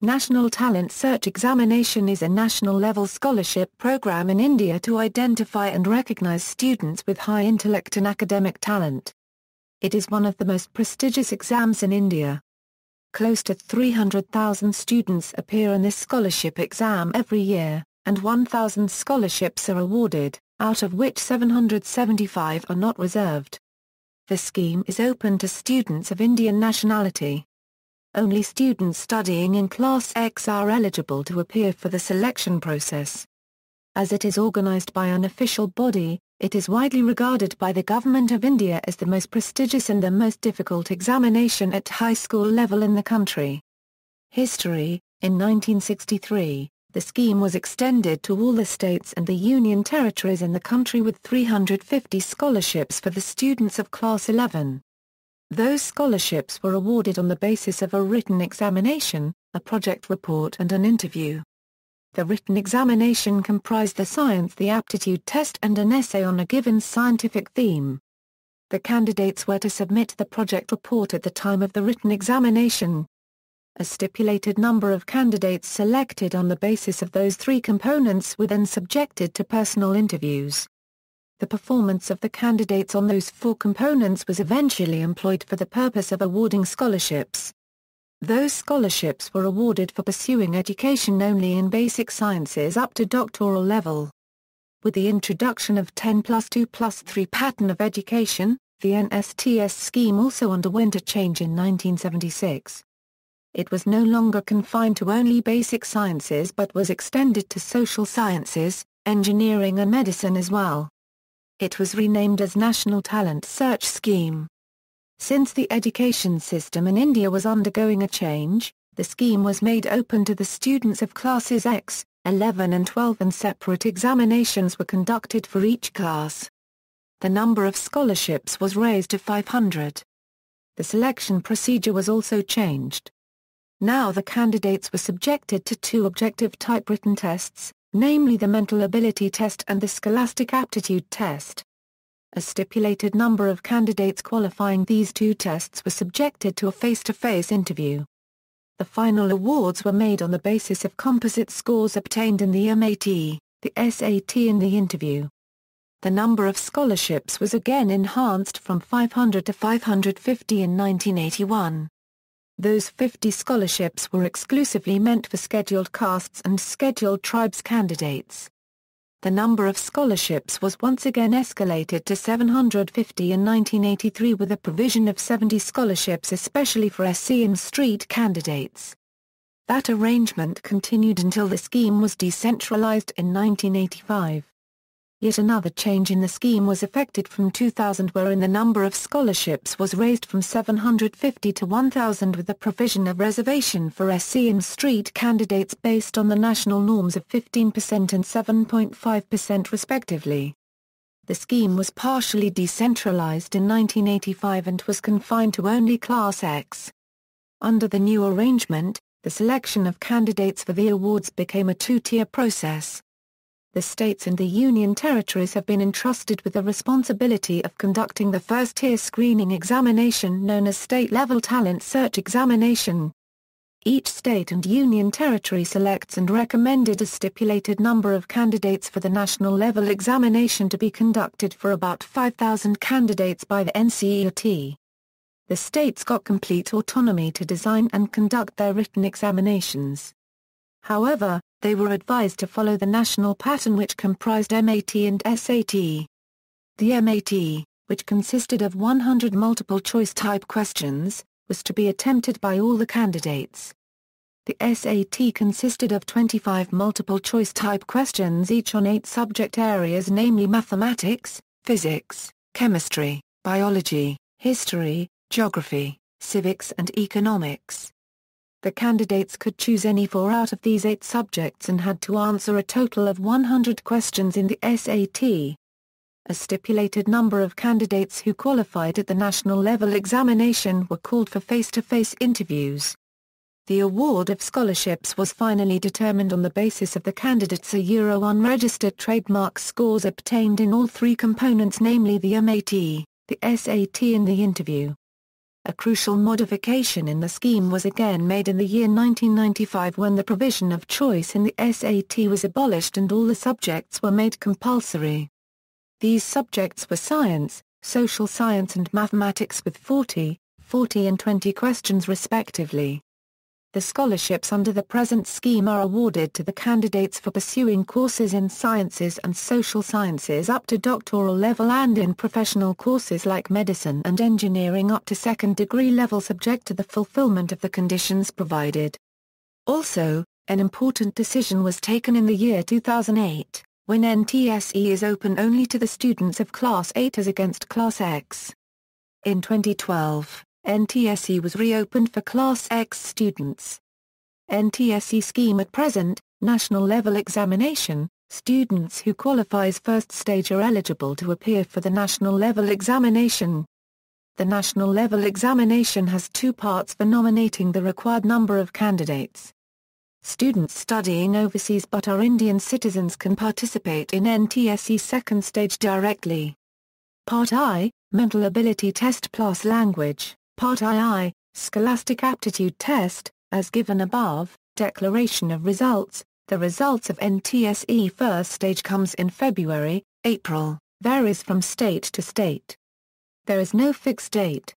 National Talent Search Examination is a national-level scholarship program in India to identify and recognize students with high intellect and academic talent. It is one of the most prestigious exams in India. Close to 300,000 students appear in this scholarship exam every year, and 1,000 scholarships are awarded, out of which 775 are not reserved. The scheme is open to students of Indian nationality. Only students studying in Class X are eligible to appear for the selection process. As it is organized by an official body, it is widely regarded by the Government of India as the most prestigious and the most difficult examination at high school level in the country. History: in 1963, the scheme was extended to all the states and the union territories in the country with 350 scholarships for the students of Class 11. Those scholarships were awarded on the basis of a written examination, a project report and an interview. The written examination comprised the science, the aptitude test and an essay on a given scientific theme. The candidates were to submit the project report at the time of the written examination. A stipulated number of candidates selected on the basis of those three components were then subjected to personal interviews. The performance of the candidates on those four components was eventually employed for the purpose of awarding scholarships. Those scholarships were awarded for pursuing education only in basic sciences up to doctoral level. With the introduction of 10+2+3 pattern of education, the NSTS scheme also underwent a change in 1976. It was no longer confined to only basic sciences but was extended to social sciences, engineering and medicine as well. It was renamed as National Talent Search Scheme. Since the education system in India was undergoing a change, the scheme was made open to the students of classes X, 11 and 12 and separate examinations were conducted for each class. The number of scholarships was raised to 500. The selection procedure was also changed. Now the candidates were subjected to two objective type written tests, namely the mental ability test and the scholastic aptitude test. A stipulated number of candidates qualifying these two tests were subjected to a face-to-face interview. The final awards were made on the basis of composite scores obtained in the MAT, the SAT and the interview. The number of scholarships was again enhanced from 500 to 550 in 1981. Those 50 scholarships were exclusively meant for scheduled castes and scheduled tribes candidates. The number of scholarships was once again escalated to 750 in 1983 with a provision of 70 scholarships especially for SC and street candidates. That arrangement continued until the scheme was decentralized in 1985. Yet another change in the scheme was effected from 2000 wherein the number of scholarships was raised from 750 to 1,000 with the provision of reservation for SC and street candidates based on the national norms of 15% and 7.5% respectively. The scheme was partially decentralized in 1985 and was confined to only Class X. Under the new arrangement, the selection of candidates for the awards became a two-tier process. The states and the union territories have been entrusted with the responsibility of conducting the first-tier screening examination known as State-Level Talent Search Examination. Each state and union territory selects and recommended a stipulated number of candidates for the national-level examination to be conducted for about 5,000 candidates by the NCERT. The states got complete autonomy to design and conduct their written examinations. However, they were advised to follow the national pattern which comprised MAT and SAT. The MAT, which consisted of 100 multiple-choice type questions, was to be attempted by all the candidates. The SAT consisted of 25 multiple-choice type questions each on 8 subject areas namely mathematics, physics, chemistry, biology, history, geography, civics and economics. The candidates could choose any 4 out of these 8 subjects and had to answer a total of 100 questions in the SAT. A stipulated number of candidates who qualified at the national level examination were called for face-to-face interviews. The award of scholarships was finally determined on the basis of the candidates' unregistered trademark scores obtained in all 3 components namely the MAT, the SAT and the interview. A crucial modification in the scheme was again made in the year 1995 when the provision of choice in the SAT was abolished and all the subjects were made compulsory. These subjects were science, social science and mathematics with 40, 40 and 20 questions respectively. The scholarships under the present scheme are awarded to the candidates for pursuing courses in sciences and social sciences up to doctoral level and in professional courses like medicine and engineering up to second degree level subject to the fulfillment of the conditions provided. Also, an important decision was taken in the year 2008, when NTSE is open only to the students of Class 8 as against Class X. In 2012, NTSE was reopened for Class X students. NTSE scheme at present, national level examination, students who qualify as first stage are eligible to appear for the national level examination. The national level examination has two parts for nominating the required number of candidates. Students studying overseas but are Indian citizens can participate in NTSE second stage directly. Part I, Mental Ability Test plus Language. Part II, Scholastic Aptitude Test, as given above, Declaration of Results. The results of NTSE first stage comes in February, April, varies from state to state. There is no fixed date.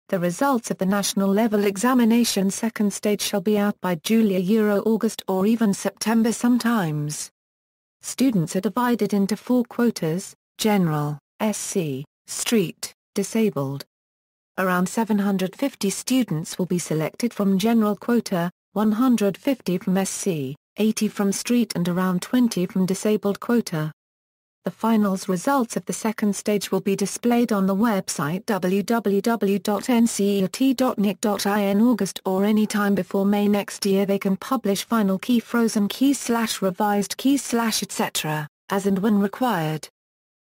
The results of the national level examination second stage shall be out by August or even September sometimes. Students are divided into 4 quotas, General, SC, Street, Disabled. Around 750 students will be selected from general quota, 150 from SC, 80 from street and around 20 from disabled quota. The finals results of the second stage will be displayed on the website www.ncert.nic.in August or any time before May next year. They can publish final key frozen key/revised key/etc., as and when required.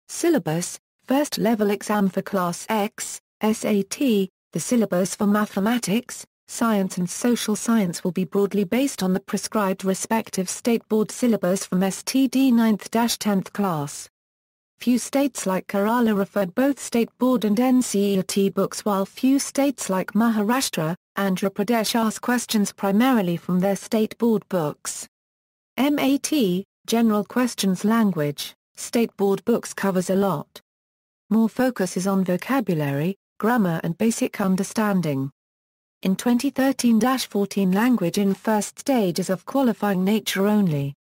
Syllabus, first level exam for Class X, SAT. The syllabus for mathematics, science and social science will be broadly based on the prescribed respective state board syllabus from STD 9th-10th class. Few states like Kerala referred both state board and NCERT books, while few states like Maharashtra, Andhra Pradesh ask questions primarily from their state board books. MAT, General Questions Language, state board books covers a lot. More focus is on vocabulary, grammar and basic understanding. In 2013-14 language in first stage is of qualifying nature only.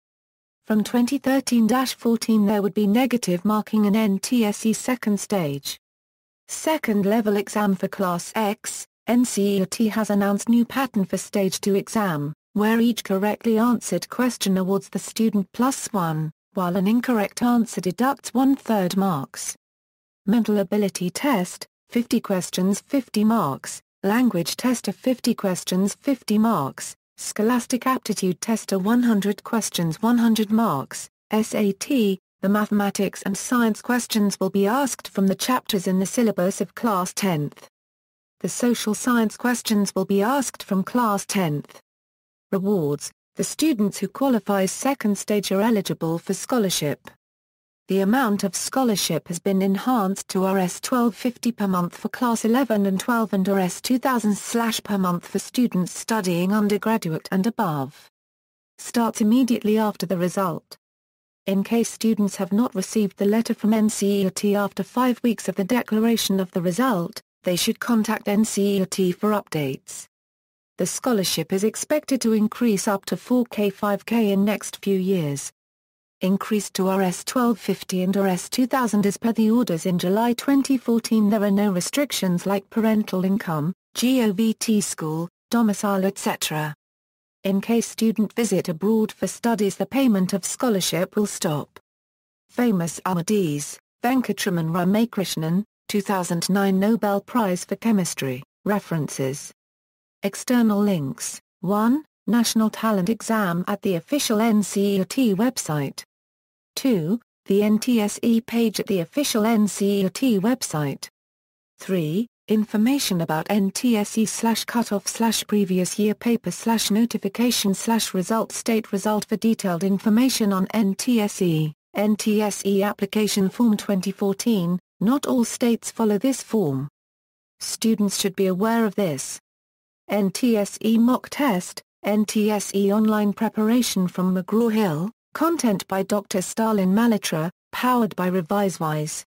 From 2013-14 there would be negative marking in NTSE second stage. Second level exam for Class X, NCERT has announced new pattern for Stage 2 exam, where each correctly answered question awards the student +1, while an incorrect answer deducts 1/3 marks. Mental ability test, 50 questions 50 marks, language test of 50 questions 50 marks, scholastic aptitude test of 100 questions 100 marks, SAT. The mathematics and science questions will be asked from the chapters in the syllabus of Class 10th. The social science questions will be asked from Class 10th. Rewards: the students who qualify as second stage are eligible for scholarship. The amount of scholarship has been enhanced to Rs 1250 per month for Class 11 and 12 and Rs 2000/ per month for students studying undergraduate and above. Starts immediately after the result. In case students have not received the letter from NCERT after 5 weeks of the declaration of the result, they should contact NCERT for updates. The scholarship is expected to increase up to 4K/5K in next few years. Increased to Rs 1250 and Rs 2000 as per the orders in July 2014. There are no restrictions like parental income, GOVT school, domicile etc. In case student visit abroad for studies, the payment of scholarship will stop. Famous awardees: Venkatraman Ramakrishnan, 2009 Nobel Prize for Chemistry. References. External links: 1. National Talent Exam at the official NCERT website. 2. The NTSE page at the official NCERT website. 3. Information about NTSE/cutoff/previous year paper/notification/result state result. For detailed information on NTSE, NTSE application form 2014, not all states follow this form. Students should be aware of this. NTSE Mock Test, NTSE Online Preparation from McGraw-Hill, content by Dr. Stalin Malhotra, powered by ReviseWise.